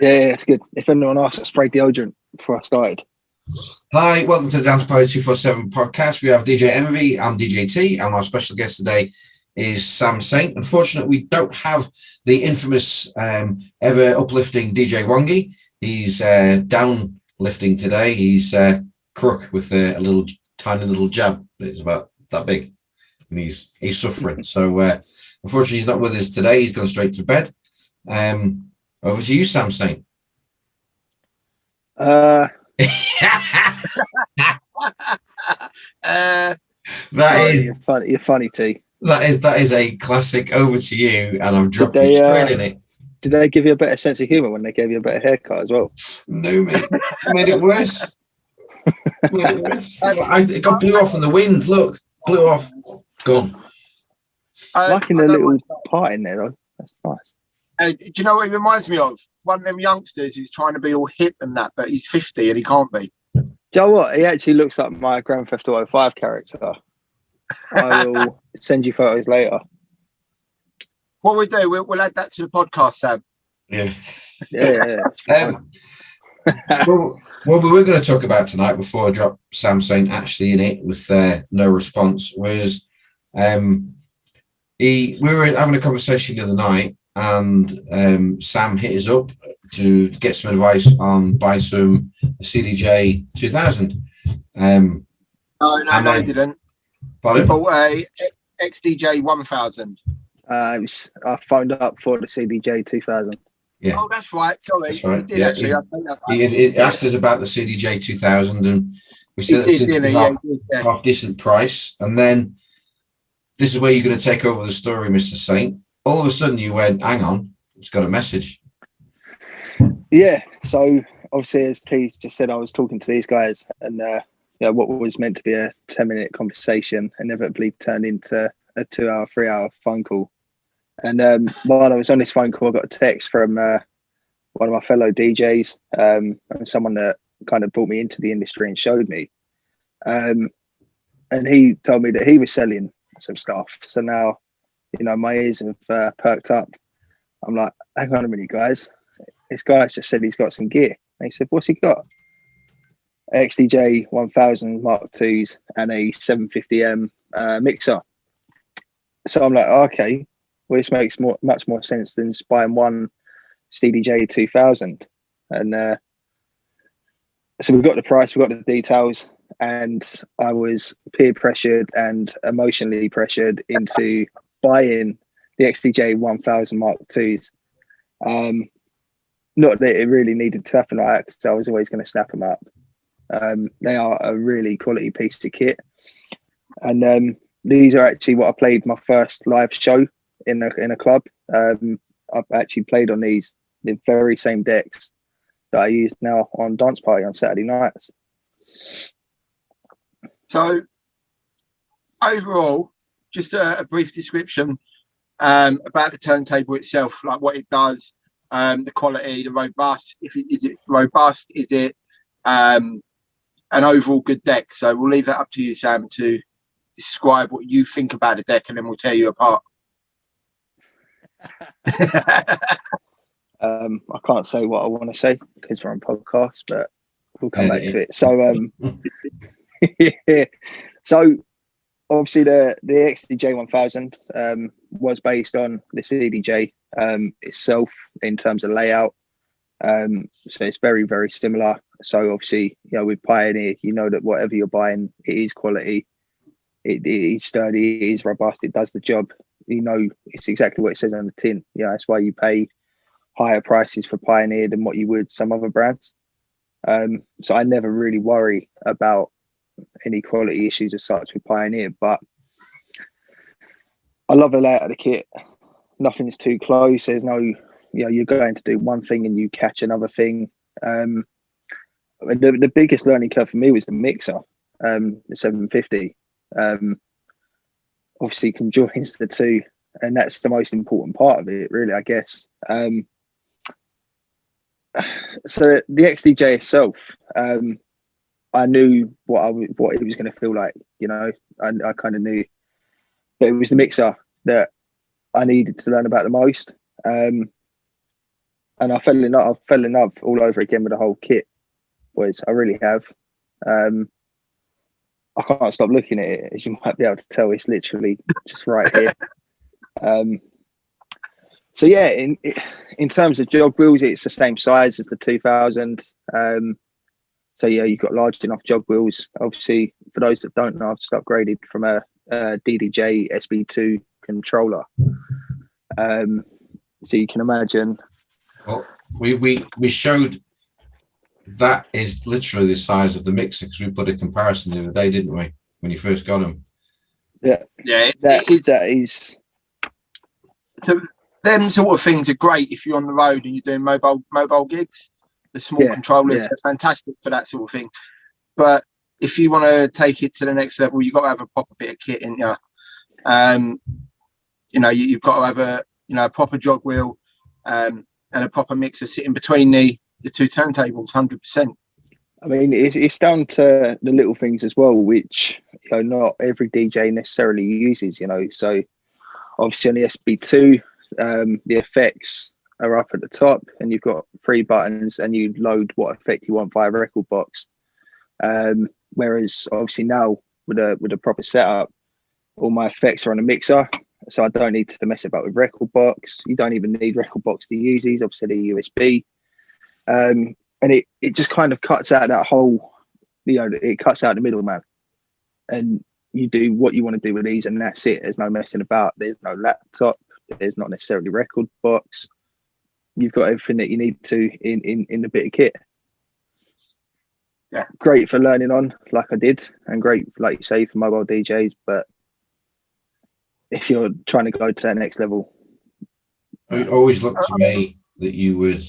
Yeah, it's good. If anyone asks, I sprayed deodorant before I started. Hi, welcome to the Dance Party 247 podcast. We have DJ Envy, I'm DJ T, and our special guest today is Sam Saint. Unfortunately, we don't have the infamous, ever uplifting DJ Wongi. He's down lifting today. He's crook with a little tiny little jab that's about that big, and he's suffering. So unfortunately, he's not with us today. He's gone straight to bed. Over to you, Sam Saint. Uh, That you're funny, T. is a classic. Over to you, and I've dropped you straight in it. Did they give you a better sense of humour when they gave you a better haircut as well? No, mate. Made it worse. It got blew off in the wind. Look, blew off. Gone. Liking the little part in there, though. That's nice. Do you know what it reminds me of? One of them youngsters who's trying to be all hip and that, but he's 50 and he can't be. Do you know what? He actually looks like my Grand Theft Auto 5 character. I will send you photos later. What we do, we'll add that to the podcast, Sam. Yeah. Yeah. What we were going to talk about tonight, before I drop Sam Saint actually in it with no response, was we were having a conversation the other night, and Sam hit us up to get some advice on buy some CDJ 2000. No, I didn't. Pardon? I bought a XDJ 1000. I phoned up for the CDJ 2000. Yeah. Oh, that's right. Sorry. That's right. He did, actually. He asked us about the CDJ 2000, and we said it's half decent price. And then this is where you're going to take over the story, Mr. Saint. All of a sudden, you went, "Hang on, it's got a message." Yeah. So obviously, as T just said, I was talking to these guys, and what was meant to be a 10-minute conversation inevitably turned into a 2-hour, 3-hour phone call. And while I was on this phone call, I got a text from one of my fellow DJs, and someone that kind of brought me into the industry and showed me. And he told me that he was selling some stuff. So now, my ears have perked up. I'm like, hang on a minute, guys. This guy's just said he's got some gear. And he said, what's he got? XDJ 1000 Mark IIs and a 750M mixer. So I'm like, okay. Well, this makes much more sense than just buying one CDJ 2000. And so we got the price, we got the details, and I was peer pressured and emotionally pressured into buying the XDJ 1000 Mark IIs. Not that it really needed to happen like that, because I was always going to snap them up. They are a really quality piece of kit. And these are actually what I played my first live show in a club. I've actually played on the very same decks that I use now on Dance Party on Saturday nights. So overall, just a brief description about the turntable itself, like what it does, the quality, the robust. Is it robust? Is it an overall good deck? So we'll leave that up to you, Sam, to describe what you think about the deck, and then we'll tear you apart. I can't say what I want to say because we're on podcast, but we'll come back to it. So yeah. So obviously the XDJ 1000 was based on the CDJ itself in terms of layout. So it's very, very similar. So obviously, with Pioneer, that whatever you're buying, it is quality. It is sturdy, it is robust, it does the job. It's exactly what it says on the tin. That's why you pay higher prices for Pioneer than what you would some other brands. So I never really worry about any quality issues as such with Pioneer, but I love the layout of the kit. Nothing's too close. There's no, you're going to do one thing and you catch another thing. The biggest learning curve for me was the mixer, the 750. Obviously conjoins the two, and that's the most important part of it, really, I guess. So the XDJ itself, I knew what it was going to feel like. I kind of knew, but it was the mixer that I needed to learn about the most. and I fell in love all over again with the whole kit, boys. I really have. I can't stop looking at it, as you might be able to tell. It's literally just right here. So yeah, in terms of jog wheels, it's the same size as the 2000. So yeah, you've got large enough jog wheels. Obviously, for those that don't know, I've just upgraded from a DDJ SB2 controller. So you can imagine. Well, we showed that is literally the size of the mixer, because we put a comparison the other day, didn't we? When you first got them. Yeah, that is. So them sort of things are great if you're on the road and you're doing mobile gigs. The small controllers are fantastic for that sort of thing. But if you want to take it to the next level, you've got to have a proper bit of kit in you. You've got to have a proper jog wheel and a proper mixer sitting between the two turntables, 100%. I mean, it's down to the little things as well, which not every DJ necessarily uses. So obviously on the SB2, the effects are up at the top, and you've got 3 buttons, and you load what effect you want via record box. Whereas obviously now with a proper setup, all my effects are on a mixer, so I don't need to mess about with record box. You don't even need record box to use these. Obviously the USB, and it just kind of cuts out that whole, it cuts out the middleman, and you do what you want to do with these, and that's it. There's no messing about. There's no laptop. There's not necessarily record box. You've got everything that you need to in the bit of kit. Yeah, great for learning on, like I did, and great, like you say, for mobile DJs. But if you're trying to go to that next level, it always looked to me that you would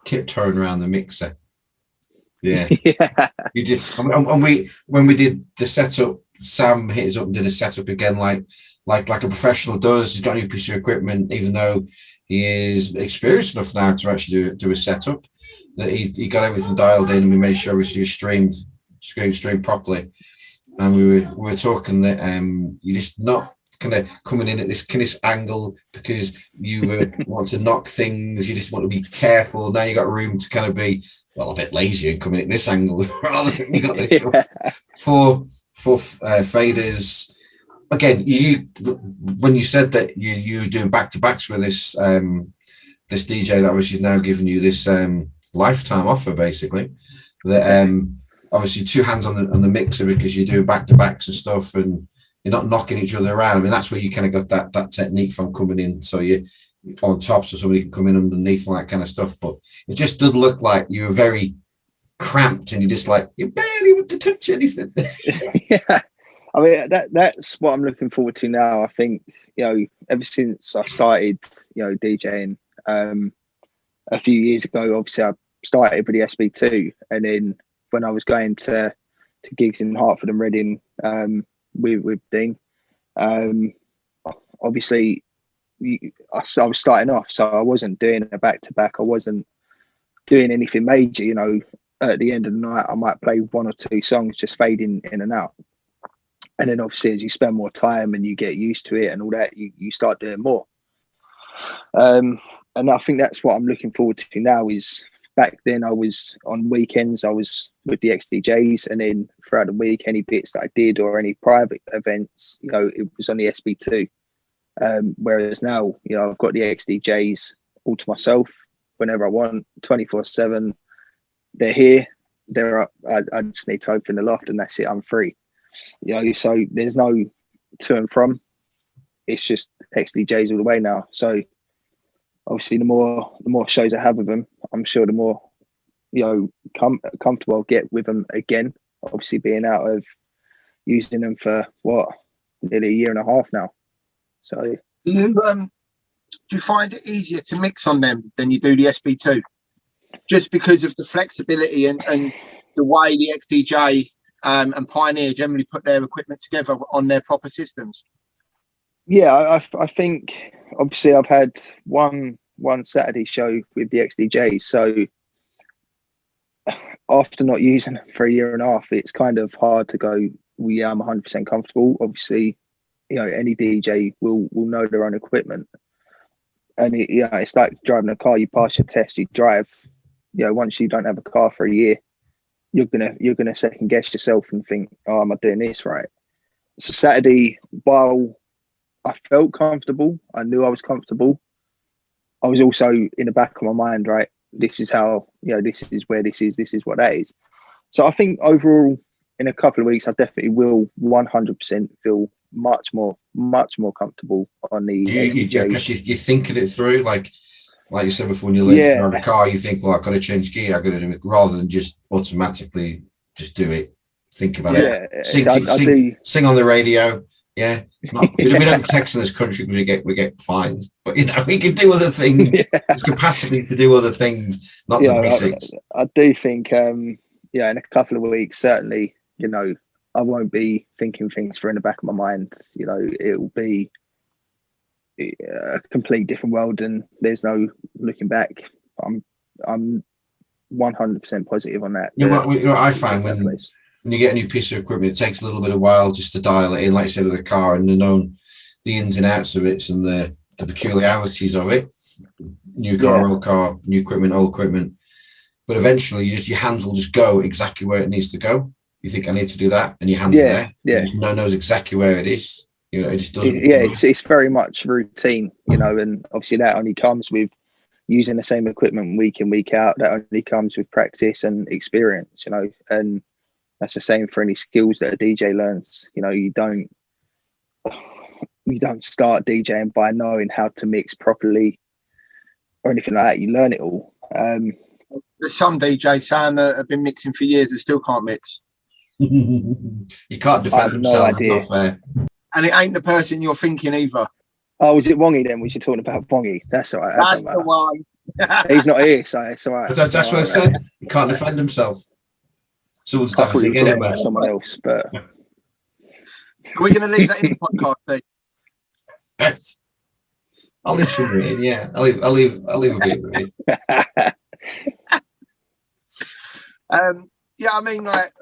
tiptoeing around the mixer. Yeah, yeah, you did. And when we did the setup, Sam hit us up and did a setup again, like a professional does. He's got a new piece of equipment, even though he is experienced enough now to actually do a setup. That he got everything dialed in, and we made sure obviously streamed properly. And we were talking that you're just not kind of coming in at this angle because you want to knock things. You just want to be careful. Now you got room to kind of be a bit lazy and coming in at this angle rather than you got the four faders. Again, when you said that you were doing back to backs with this this DJ that obviously is now giving you this lifetime offer, basically, that obviously 2 hands on the mixer because you're doing back to backs and stuff, and you're not knocking each other around. I mean, that's where you kind of got that technique from coming in, so you're on top, so somebody can come in underneath and that kind of stuff. But it just did look like you were very cramped, and you just like you barely want to touch anything. Yeah. I mean, that's what I'm looking forward to now. I think, ever since I started, DJing a few years ago, obviously I started with the SB2, and then when I was going to gigs in Hertford and Reading with Dean, obviously I was starting off, so I wasn't doing a back-to-back. I wasn't doing anything major. At the end of the night, I might play 1 or 2 songs just fading in and out. And then obviously as you spend more time and you get used to it and all that, you start doing more. And I think that's what I'm looking forward to now. Is back then I was on weekends, I was with the XDJs, and then throughout the week, any bits that I did or any private events, it was on the SB2. Whereas now, I've got the XDJs all to myself whenever I want, 24/7. They're here, they're up. I just need to open the loft and that's it. I'm free. So there's no to and from. It's just XDJs all the way now. So obviously the more shows I have with them, I'm sure the more comfortable I'll get with them again. Obviously being out of using them for nearly a year and a half now. So do you find it easier to mix on them than you do the SB2, just because of the flexibility and the way the XDJ and Pioneer generally put their equipment together on their proper systems? Yeah, I think obviously I've had one Saturday show with the XDJ, so after not using them for a year and a half, it's kind of hard to go, I'm 100% comfortable. Obviously, any DJ will know their own equipment, And it's like driving a car. You pass your test, you drive. Once you don't have a car for a year, you're gonna second guess yourself and think, "Oh, am I doing this right?" So Saturday, while I felt comfortable, I knew I was comfortable. I was also in the back of my mind, right? This is how, this is where this is what that is. So I think overall, in a couple of weeks, I definitely will 100% feel much more comfortable on the I guess you're thinking it through, like you said before, when you learn to drive a car, you think, well, I've got to change gear, I've got to do it, rather than just automatically just do it. Think about it. Sing on the radio. Yeah. We don't text in this country because we get fined, but we can do other things. There's capacity to do other things, not the basics. I do think, in a couple of weeks, certainly, I won't be thinking things through in the back of my mind. It will be a complete different world, and there's no looking back. I'm 100% positive on that. What I find when you get a new piece of equipment, it takes a little bit of while just to dial it in, like you said, with a car, and to know the ins and outs of it and the peculiarities of it. New car, old car, new equipment, old equipment. But eventually, your hands will just go exactly where it needs to go. You think, I need to do that, and your hands are there. Yeah, knows exactly where it is. It just doesn't. It's very much routine, and obviously that only comes with using the same equipment week in, week out. That only comes with practice and experience, and that's the same for any skills that a DJ learns. You don't start DJing by knowing how to mix properly or anything like that. You learn it all. There's some DJs saying that have been mixing for years and still can't mix. You can't defend themselves. No idea. Not fair. And it ain't the person you're thinking either. Oh, was it Wongy then? Was you talking about Wongy? That's all right. That's the one. He's not here, so it's all right. That's what I said. He can't defend himself. Someone's definitely getting him. Someone else, but are we going to leave that in the podcast, Steve? Yes. I'll leave some in. Yeah, I'll leave a bit in. Yeah, I mean, like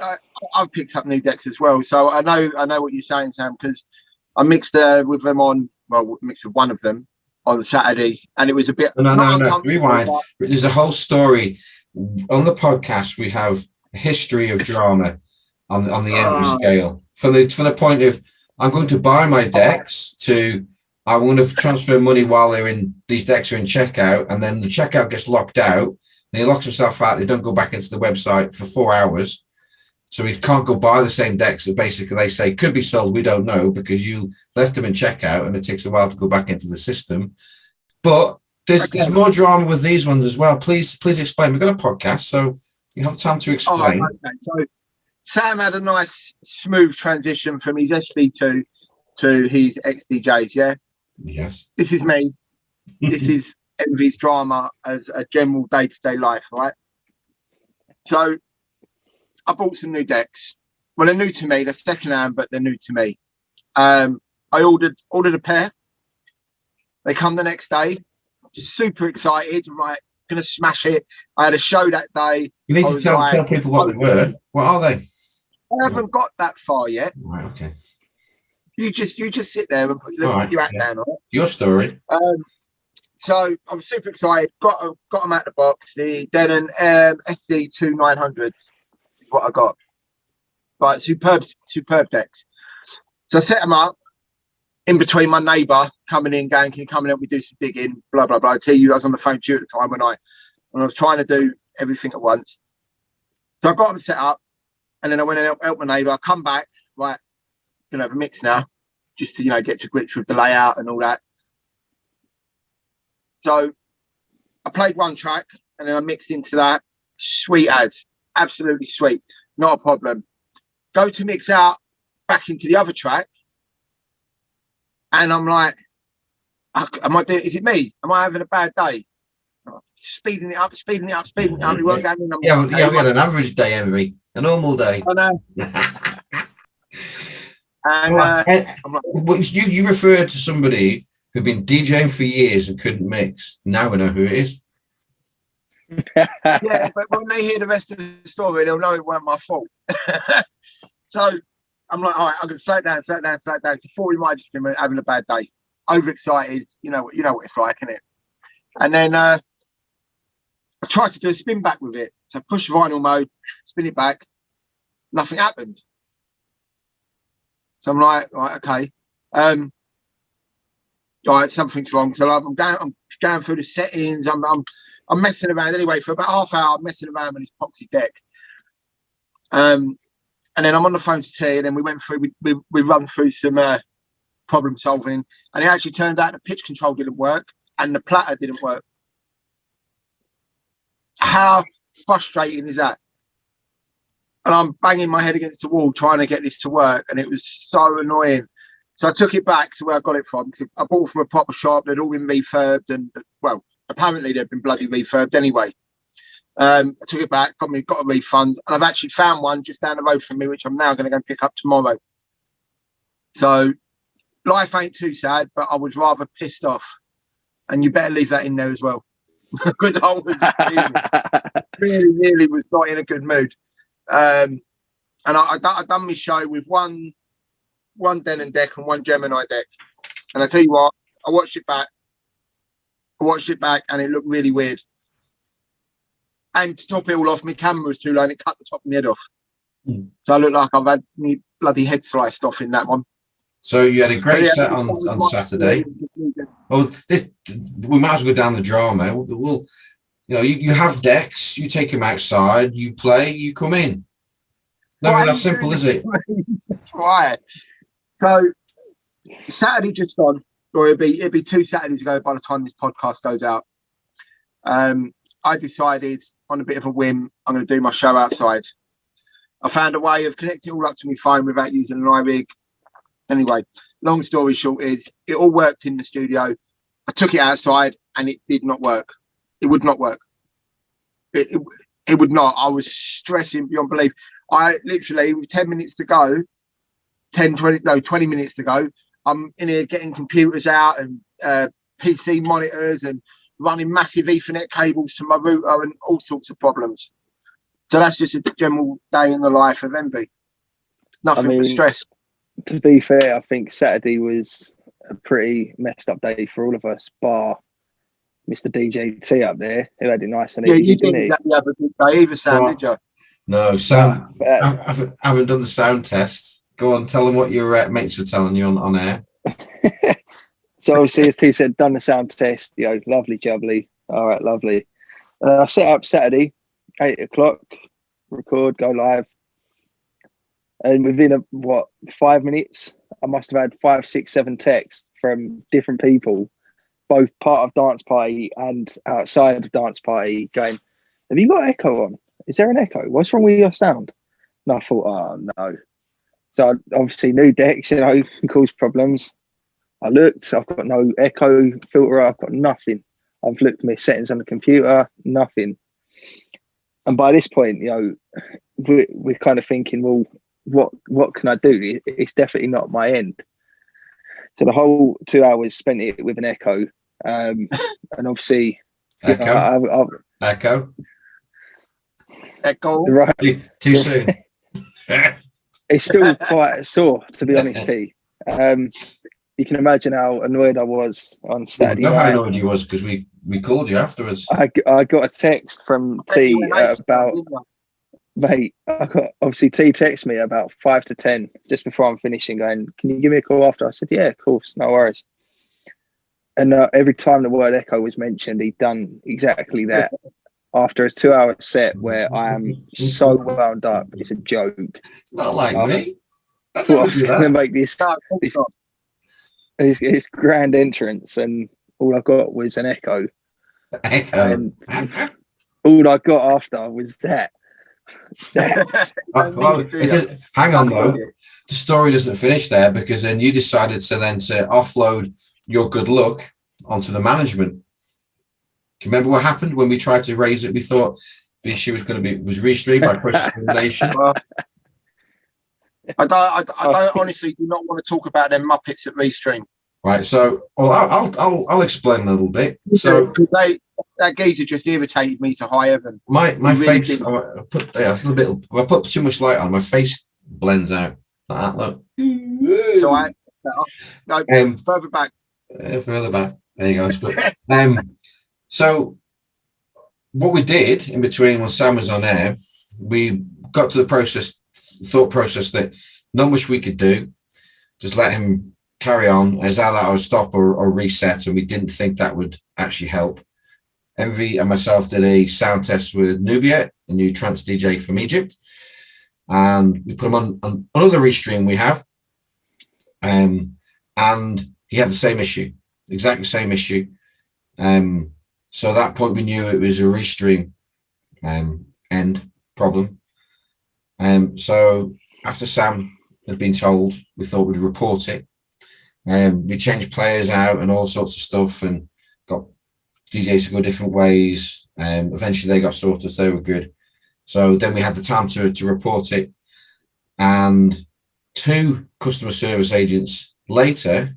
I've picked up new decks as well, so I know what you're saying, Sam, because I mixed with them mixed with one of them on Saturday, and it was a bit. No. Rewind. There's a whole story on the podcast. We have a history of drama on the Envy scale, from the point of I'm going to buy my decks to I want to transfer money while these decks are in checkout, and then the checkout gets locked out. And he locks himself out. They don't go back into the website for 4 hours. So he can't go buy the same decks that basically they say could be sold. We don't know because you left them in checkout and it takes a while to go back into the system. But there's more drama with these ones as well. Please explain. We've got a podcast, so you have time to explain. Okay. So Sam had a nice smooth transition from his SD2 to his XDJs, yeah? Yes. This is me. This is Envy's drama as a general day-to-day life, right? So I bought some new decks. Well, they're new to me. They're second-hand, but they're new to me. I ordered a pair. They come the next day. Just super excited. I'm like, gonna smash it. I had a show that day. You need to tell people what they were. What are they? I haven't got that far yet. Right. Okay. You just sit there and put your hat down on it. Your story. So I'm super excited. Got them out the box. The Denon SD2 900s is what I got. Right, superb decks. So I set them up in between my neighbour coming in, going, "Can you come in? We do some digging." Blah blah blah. I tell you, I was on the phone to you at the time when I was trying to do everything at once. So I got them set up, and then I went and helped my neighbour. I come back, right, gonna have a mix now, just to get to grips with the layout and all that. So I played one track and then I mixed into that. Sweet as, absolutely sweet, not a problem. Go to mix out back into the other track, and I'm like, is it me? Am I having a bad day? Speeding it up. We weren't going in. We had an average day, Envy. A normal day. I know. And I'm like, you referred to somebody who'd been DJing for years and couldn't mix. Now we know who it is. Yeah, but when they hear the rest of the story, they'll know it wasn't my fault. So I'm like, all right, I'm gonna slow it down. So thought we might have just been having a bad day, overexcited. You know what it's like, isn't it? And then I tried to do a spin back with it. So push vinyl mode, spin it back, nothing happened. So I'm like, right, okay. Right, something's wrong. So I'm going through the settings. I'm messing around anyway for about half hour. I'm messing around with this Poxy deck. And then I'm on the phone to T, and then we went through. We run through some problem solving, and it actually turned out the pitch control didn't work and the platter didn't work. How frustrating is that? And I'm banging my head against the wall trying to get this to work, and it was so annoying. So I took it back to where I got it from, because I bought it from a proper shop. They'd all been refurbed, and well, apparently they'd been bloody refurbed anyway. I took it back, got a refund, and I've actually found one just down the road from me, which I'm now going to go and pick up tomorrow. So life ain't too sad, but I was rather pissed off, and you better leave that in there as well, because I was really was not in a good mood. And I done my show with one Denon deck and one Gemini deck, and I tell you what, I watched it back, and it looked really weird. And to top it all off, my camera was too low and it cut the top of my head off. So I look like I've had my bloody head sliced off in that one. So you had a great set on Saturday. Well, we might as well go down the drama. We'll you have decks, you take them outside, you play, you come in. Never that simple, is it? That's right. So Saturday just gone, or it'd be 2 Saturdays ago by the time this podcast goes out. I decided on a bit of a whim, I'm going to do my show outside. I found a way of connecting it all up to my phone without using an iRig. Anyway, long story short is it all worked in the studio. I took it outside and it did not work. It would not work. It would not. I was stressing beyond belief. I literally, with 10 minutes to go, 20 minutes to go, I'm in here getting computers out and PC monitors and running massive Ethernet cables to my router and all sorts of problems. So that's just a general day in the life of Envy. Nothing but stress. To be fair, I think Saturday was a pretty messed up day for all of us, bar Mr. DJT up there, who had it nice and easy, you didn't he? Exactly have a good day either, Sam, did you? No, Sam, I haven't done the sound test. Go on, tell them what your mates were telling you on air. So obviously, as T said, done the sound test. Lovely jubbly. All right, lovely. I set up Saturday, 8 o'clock, record, go live. And within 5 minutes, I must have had 5, 6, 7 texts from different people, both part of Dance Party and outside of Dance Party, going, "Have you got echo on? Is there an echo? What's wrong with your sound?" And I thought, oh no. So obviously, new decks, can cause problems. I looked, I've got no echo filter, I've got nothing. I've looked at my settings on the computer, nothing. And by this point, we're kind of thinking, well, what can I do? It's definitely not my end. So the whole 2 hours spent it with an echo. And obviously, Echo. Right. Too soon. It's still quite sore, to be honest, T. You can imagine how annoyed I was on Saturday night. How annoyed you was because we called you afterwards. I got a text from T about, mate, obviously T texted me about 5 to 10 just before I'm finishing, going, "Can you give me a call after?" I said, "Yeah, of course, no worries." And every time the word echo was mentioned, he'd done exactly that. After a 2 hour set where I am so wound up, it's a joke. Not like me. I thought I was going to make this grand entrance, and all I got was an echo. And all I got after was that. Hang on though, the story doesn't finish there, because then you decided to offload your good luck onto the management. Do you remember what happened when we tried to raise it? We thought the issue was restreamed by process elimination. I don't honestly do not want to talk about them Muppets at Restream. Right, so I'll explain a little bit. So that geezer just irritated me to high heaven. My face, I put too much light on. My face blends out like that. Look. So further back. Further back. There you go. So what we did in between when Sam was on air, we got to the thought process that not much we could do. Just let him carry on as either would stop or reset, and we didn't think that would actually help. Envy and myself did a sound test with Nubia, the new trance DJ from Egypt, and we put him on another restream we have, and he had the same issue, exactly same issue. So at that point we knew it was a restream end problem. So after Sam had been told, we thought we'd report it. We changed players out and all sorts of stuff, and got DJs to go different ways. Eventually they got sorted, so they were good. So then we had the time to report it, and 2 customer service agents later,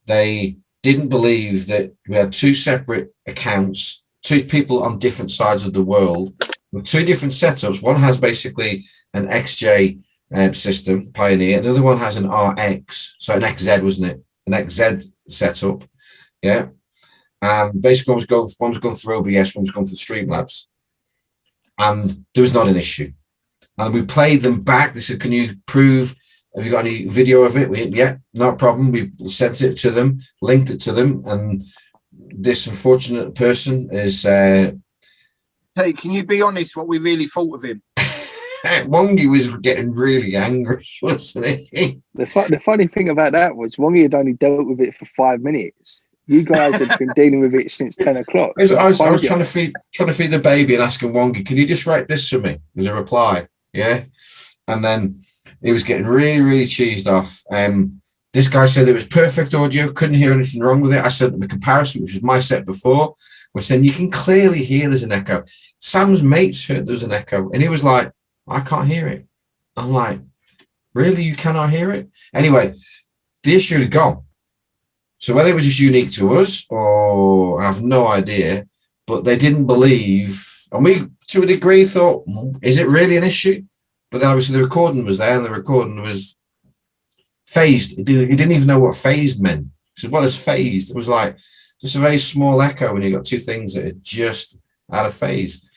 they didn't believe that we had 2 separate accounts, 2 people on different sides of the world with 2 different setups. One has basically an XJ system, Pioneer. The other one has an RX, so an XZ, wasn't it? An XZ setup, yeah. Basically, one was going through OBS, one was going through Streamlabs, and there was not an issue. And we played them back. They said, "Can you prove? Have you got any video of it?" Yeah, not a problem. We sent it to them, linked it to them, and this unfortunate person is. Hey, can you be honest? What we really thought of him? Wongi was getting really angry, wasn't he? The funny thing about that was Wongi had only dealt with it for 5 minutes. You guys had been dealing with it since 10 o'clock. I was trying to feed the baby and asking Wongi, "Can you just write this for me?" As a reply, yeah. And then he was getting really, really cheesed off. This guy said it was perfect audio, couldn't hear anything wrong with it. I said the comparison, which was my set before, was saying you can clearly hear there's an echo. Sam's mates heard there was an echo, and he was like, "I can't hear it." I'm like, "Really? You cannot hear it?" Anyway, the issue had gone. So whether it was just unique to us or I have no idea, but they didn't believe. And we, to a degree, thought, is it really an issue? But then obviously the recording was there, and the recording was phased. He didn't even know what phased meant. He said, "What is phased?" It was like just a very small echo when you got 2 things that are just out of phase.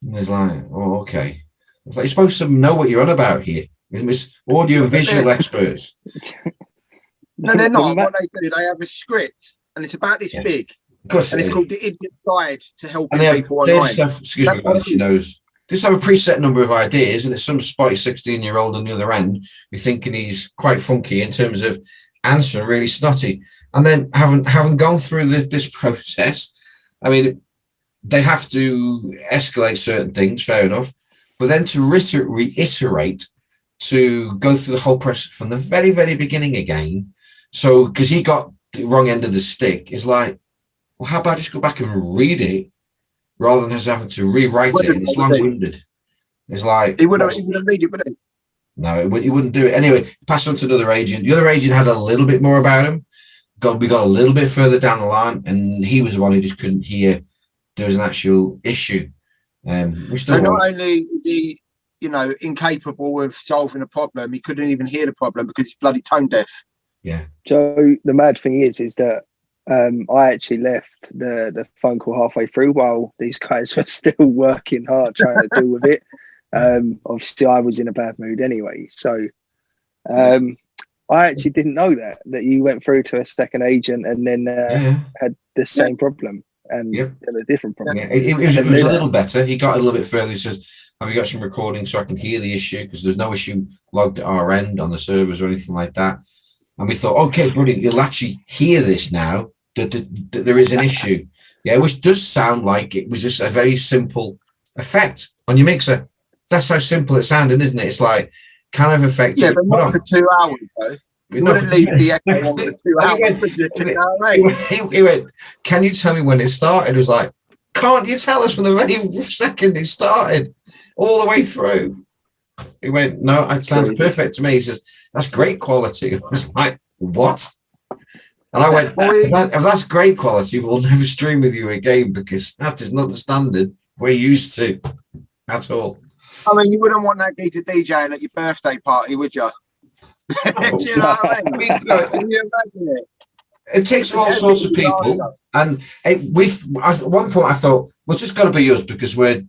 And it's like, oh, okay. It's like, you're supposed to know what you're on about here. It's audio visual experts. No, they're not. What they do, they have a script, and it's about this big. Of course, and it's called the Idiot Guide to Helping People Online. Excuse me, God, she knows. Just have a preset number of ideas, and it's some spotty 16-year-old on the other end who's thinking he's quite funky in terms of answering really snotty. And then having gone through this process, I mean, they have to escalate certain things, fair enough, but then to reiterate, to go through the whole process from the very, very beginning again. So, because he got the wrong end of the stick, it's like, well, how about just go back and read it rather than just having to rewrite it? And it's long-winded. It's like, he wouldn't read it, would he? No, he wouldn't do it. Anyway, pass on to another agent. The other agent had a little bit more about him. We got a little bit further down the line, and he was the one who just couldn't hear there was an actual issue. So not only is he, incapable of solving a problem, he couldn't even hear the problem because he's bloody tone deaf. Yeah. So the mad thing is that I actually left the phone call halfway through while these guys were still working hard trying to deal with it. Obviously, I was in a bad mood anyway. So I actually didn't know that you went through to a second agent and then had the same problem and a different problem. Yeah, it was a little better. He got a little bit further. He says, "Have you got some recording so I can hear the issue?" Because there's no issue logged at our end on the servers or anything like that. And we thought, okay, brilliant, you'll actually hear this now, that there is an issue. Yeah, which does sound like it was just a very simple effect on your mixer. That's how simple it sounded, isn't it? It's like kind of effect. Yeah, but not for 2 hours, though. You wouldn't leave the echo on for 2 hours. He went, "Can you tell me when it started?" It was like, "Can't you tell us from the very second it started, all the way through?" He went, "No, it sounds perfect to me." He says, "That's great quality." I was like, "What?" And I went, if that's great quality, we'll never stream with you again because that is not the standard we're used to at all. I mean, you wouldn't want that geezer DJing at your birthday party, would you? Do you know what I mean? Can you imagine it? It takes all sorts of people, and at one point I thought, well, it's just got to be us because we're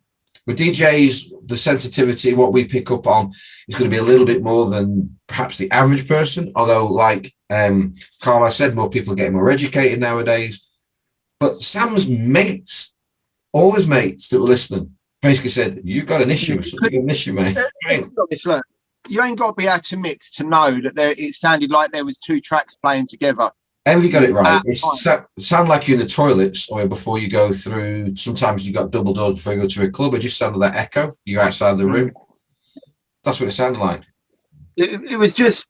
DJs. The sensitivity, what we pick up on, is going to be a little bit more than perhaps the average person. Although, like Carl said, more people are getting more educated nowadays. But Sam's mates, all his mates that were listening, basically said, "You've got an issue. You've got an issue, mate." Look, you ain't got to be able to mix to know that it sounded like there was two tracks playing together. Envy got it right. It sound like you're in the toilets or before you go through. Sometimes you got double doors before you go to a club. It just sounded like echo. You're outside the room. That's what it sounded like. It was just.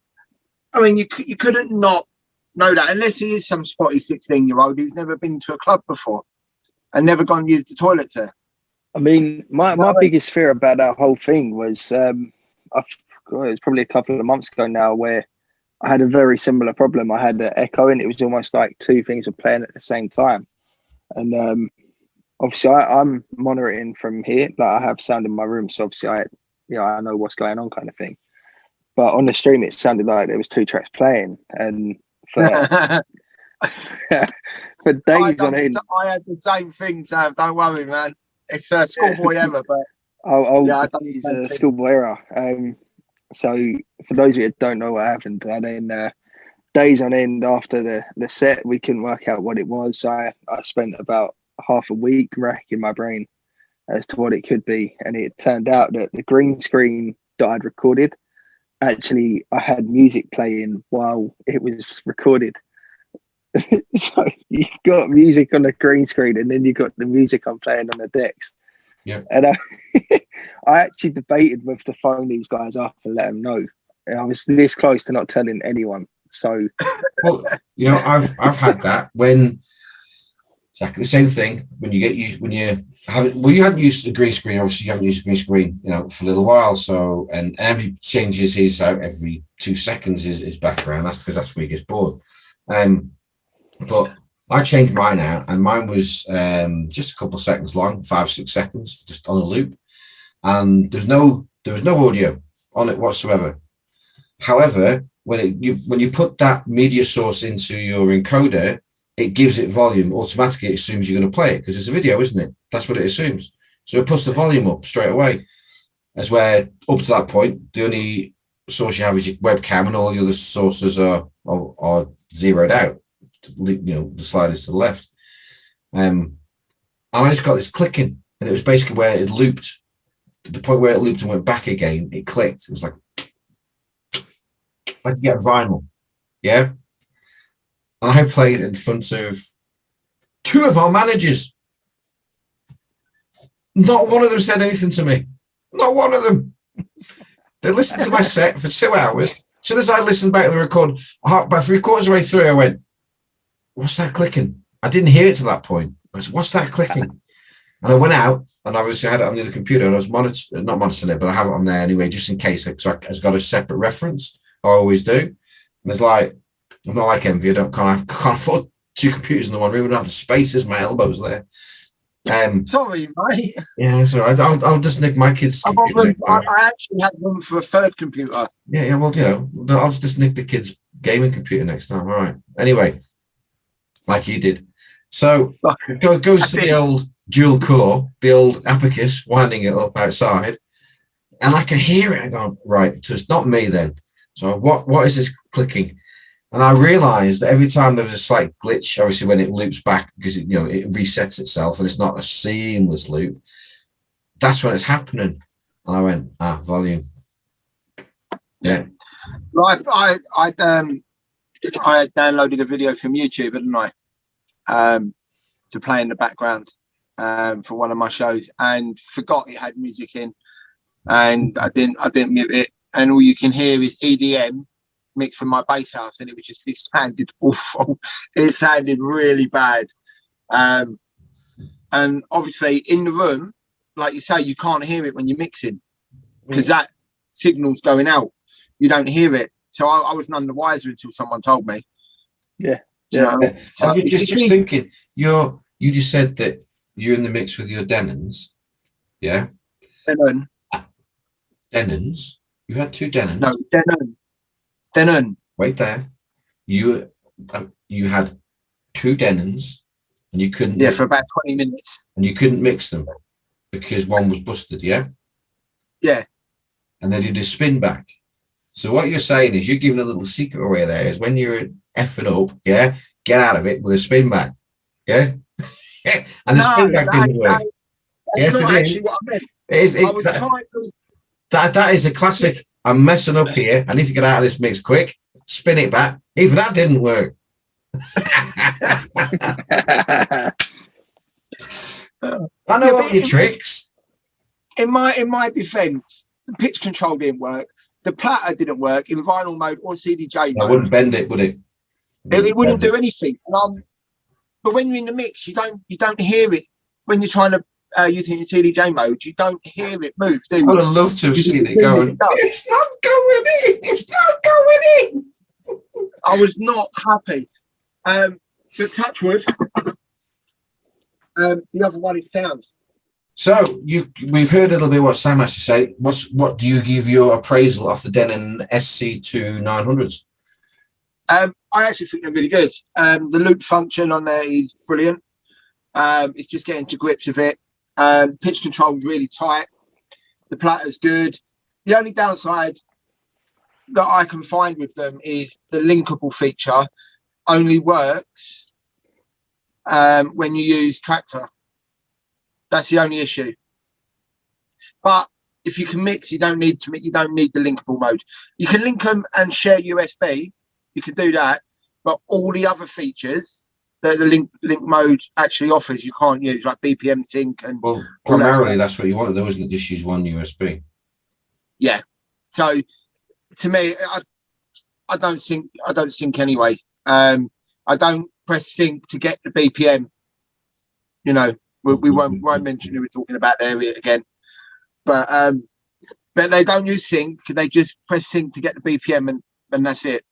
I mean, you couldn't not know that unless he is some spotty 16-year-old who's never been to a club before and never gone and used the toilets there. I mean, my biggest fear about that whole thing was it was probably a couple of months ago now where I had a very similar problem. I had an echo and it was almost like two things were playing at the same time. And obviously I'm monitoring from here, like I have sound in my room. So obviously I know what's going on kind of thing. But on the stream, it sounded like there was two tracks playing. And for days on end. I had the same thing, Sam. Don't worry, man. It's schoolboy ever, but I'll use a schoolboy era. So for those of you that don't know what happened, and then days on end after the set, we couldn't work out what it was. So I spent about half a week racking my brain as to what it could be, and it turned out that the green screen that I'd recorded, actually I had music playing while it was recorded. So you've got music on the green screen, and then you've got the music I'm playing on the decks. Yeah. And I actually debated whether to phone these guys up and let them know. I was this close to not telling anyone. So, well, I've had that when exactly the same thing when you get used when you hadn't used a green screen. Obviously, you haven't used a green screen, for a little while. So, and every changes his out every 2 seconds his background. That's because that's where he gets bored. But I changed mine out, and mine was just a couple of seconds long, 5-6 seconds, just on a loop, and there was no audio on it whatsoever. However, when you put that media source into your encoder, it gives it volume automatically. It assumes you're going to play it because it's a video, isn't it? That's what it assumes. So it puts the volume up straight away. As where up to that point, the only source you have is your webcam, and all the other sources are zeroed out. The sliders to the left, and I just got this clicking, and it was basically where it looped. To the point where it looped and went back again, it clicked. It was like you get vinyl, yeah. And I played in front of 2 of our managers. Not one of them said anything to me. Not one of them. They listened to my set for 2 hours. As soon as I listened back to the record, about 3/4 of the way through, I went, "What's that clicking?" I didn't hear it to that point. I said, "What's that clicking?" And I went out, and obviously I had it on the other computer, and I was not monitoring it, but I have it on there anyway, just in case. So I've got a separate reference. I always do. And it's like, I'm not like Envy. I can't afford 2 computers in the one room. I don't have the space as my elbows there. Sorry, mate. Yeah, so I'll just nick my kids' computer. I actually had room for a 3rd computer. Yeah. Well, I'll just nick the kids' gaming computer next time. All right. Anyway, like you did. So goes to the old dual core, the old Abacus, winding it up outside, and I can hear it. I go, right, so it's not me then. So what is this clicking? And I realized that every time there's a slight glitch, obviously when it loops back because it resets itself and it's not a seamless loop, that's when it's happening. And I went, volume. Yeah. Right, I had downloaded a video from YouTube, hadn't I? To play in the background for one of my shows, and forgot it had music in, and I didn't mute it, and all you can hear is EDM mixed from my bass house, and it sounded awful. It sounded really bad, and obviously in the room, like you say, you can't hear it when you're mixing because that signal's going out. You don't hear it, so I was none the wiser until someone told me. Yeah. I was just thinking, you just said that you're in the mix with your Denons, yeah? Denons? You had 2 Denons? No, Denon. Wait there. You you had two Denons, and you couldn't for about 20 minutes. and you couldn't mix them because one was busted. Yeah. And they did a spin back. So what you're saying is you're giving a little secret away there is when you're effing up, get out of it with a spin back. Yeah. And the spin back didn't work. That's not actually what I meant. That is a classic. I'm messing up here. I need to get out of this mix quick. Spin it back. Even that didn't work. I know all your tricks. In my defence, the pitch control didn't work. The platter didn't work in vinyl mode or CDJ mode. I wouldn't bend it, would it? It wouldn't do anything. But when you're in the mix, you don't hear it. When you're trying to use it in CDJ mode, you don't hear it move. Do you? I would have loved to have seen it going. It's not going in. It's not going in. I was not happy. But touch wood. The other one is sound. So we've heard a little bit what Sam has to say. What do you give your appraisal of the Denon SC2 900s? I actually think they're really good. The loop function on there is brilliant. It's just getting to grips with it. Pitch control is really tight. The platter's good. The only downside that I can find with them is the linkable feature only works when you use Traktor. That's the only issue. But if you can mix, you don't need the linkable mode. You can link them and share USB. You can do that, but all the other features that the link mode actually offers, you can't use, like BPM sync and. Well, primarily that's what you wanted, though, isn't it? Just use one USB. Yeah. So, to me, I don't sync anyway. I don't press sync to get the BPM. You know, we won't mention who we're talking about there again, but they don't use sync. They just press sync to get the BPM, and that's it.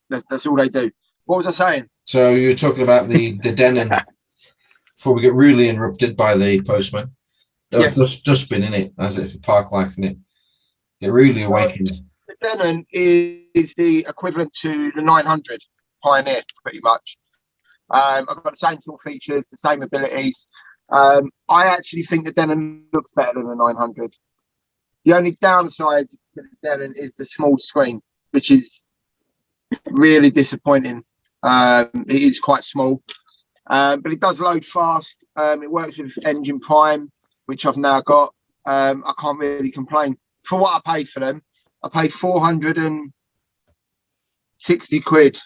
That's all they do. What was I saying? So you were talking about the Denon before we get really interrupted by the postman. Dustbin in it, as if for park life in it. It really awakened. The Denon is the equivalent to the 900 Pioneer, pretty much. I've got the same sort of features, the same abilities. I actually think the Denon looks better than the 900. The only downside to the Denon is the small screen, which is really disappointing. It is quite small, but it does load fast. It works with Engine Prime, which I've now got. I can't really complain. For what I paid for them, I paid 460 quid.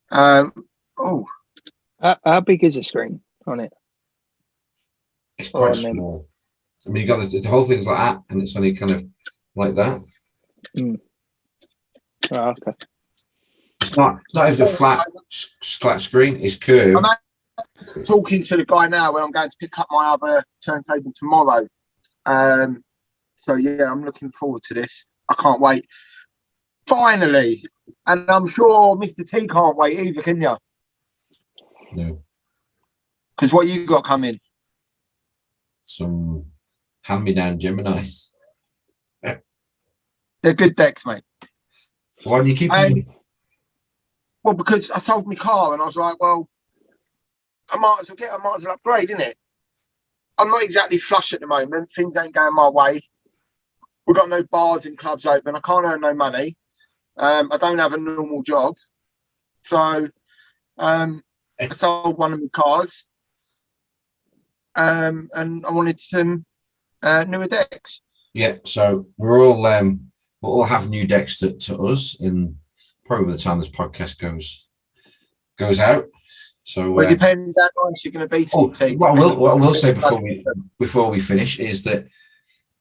How big is the screen on it? It's quite small. I mean, you got the whole thing's like that, and it's only kind of like that. Oh, okay. It's not even a flat screen. It's curved. I'm talking to the guy now when I'm going to pick up my other turntable tomorrow. So yeah, I'm looking forward to this. I can't wait. Finally, and I'm sure Mr. T can't wait either, can you? No. Because what you got coming? Some hand-me-down Gemini. They're good decks, mate. Why do you keep them? Well, because I sold my car and I was like, well, I might as well upgrade, innit? I'm not exactly flush at the moment. Things ain't going my way. We've got no bars and clubs open. I can't earn no money. I don't have a normal job. So I sold one of my cars. And I wanted some newer decks. Yeah, so we'll all have new decks to us in probably by the time this podcast goes out. So it depends how nice you're going to be. What I will say before we finish is that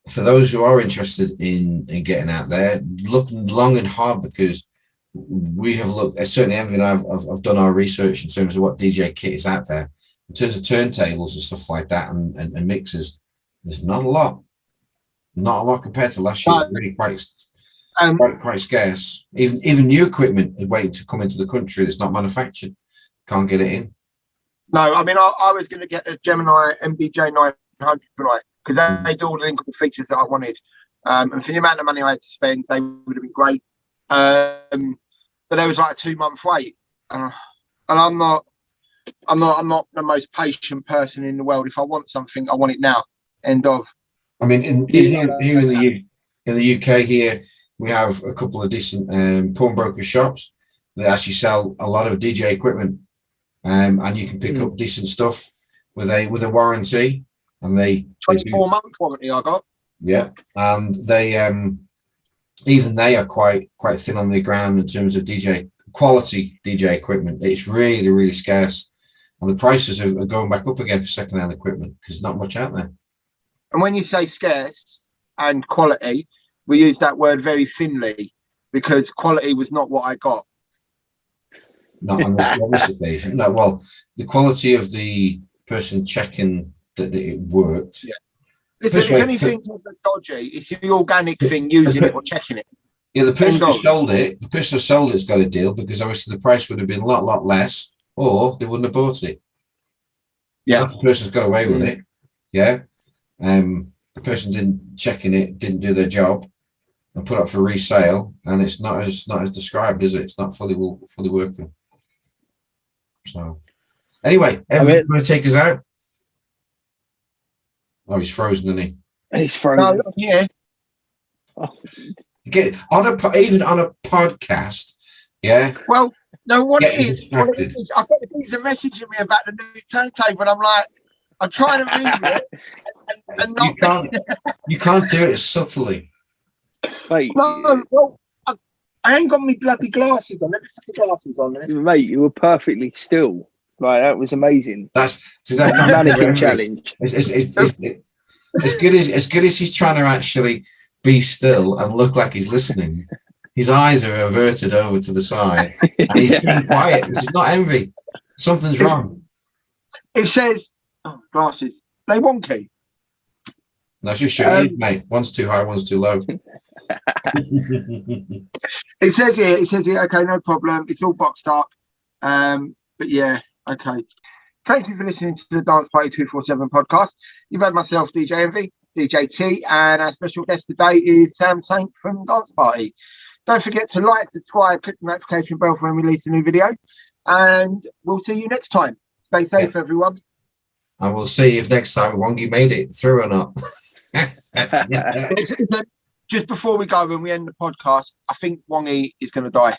for those who are interested in getting out there, look long and hard, because we have looked. Certainly, Envy and I've done our research in terms of what DJ kit is out there in terms of turntables and stuff like that, and mixers. There's not a lot compared to last year. It's really quite scarce. Even new equipment is waiting to come into the country that's not manufactured. Can't get it in. No, I mean I was going to get a Gemini MDJ 900 tonight because they do all the linkable features that I wanted. And for the amount of money I had to spend, they would have been great. They but there was like a 2-month wait, and I'm not the most patient person in the world. If I want something, I want it now. End of. I mean, here in the UK here, we have a couple of decent pawnbroker shops that actually sell a lot of DJ equipment, and you can pick up decent stuff with a warranty, and they 24-month warranty I got. Yeah, and they even they are quite thin on the ground in terms of quality DJ equipment. It's really, really scarce, and the prices are going back up again for second-hand equipment because there's not much out there. And when you say scarce and quality, we use that word very thinly, because quality was not what I got. Not on this occasion. No, well, the quality of the person checking that it worked. Yeah. Listen, if anything's dodgy, it's the organic thing, using it or checking it. Yeah, the person who sold it's got a deal, because obviously the price would have been a lot less, or they wouldn't have bought it. Yeah, so the person's got away with it. Yeah, the person didn't do their job and put up for resale, and it's not as described, is it? It's not fully working. So, anyway, everyone's going to take us out. Oh, he's frozen, isn't he? He's frozen. No, yeah. Get even on a podcast, yeah. Well, no, what it is, I've got the things are messaging me about the new turntable, and I'm like, I'm trying to read it, and not. You can't do it subtly. Mate, no, well, I ain't got my bloody glasses on. Let me put the glasses on there. Mate, you were perfectly still. Like, that was amazing. That's mannequin challenge. As good as he's trying to actually be still and look like he's listening, his eyes are averted over to the side, and he's being quiet, which is not envy. Something's wrong. It says, glasses. They wonky. No, just show you, mate. One's too high, one's too low. It says here, okay, no problem. It's all boxed up. But yeah, okay. Thank you for listening to the Dance Party 247 podcast. You've had myself, DJ Envy, DJ T, and our special guest today is Sam Saint from Dance Party. Don't forget to like, subscribe, click the notification bell for when we release a new video, and we'll see you next time. Stay safe, everyone. And we'll see if next time Wongi made it through or not. Just before we go, when we end the podcast, I think Wongi is going to die.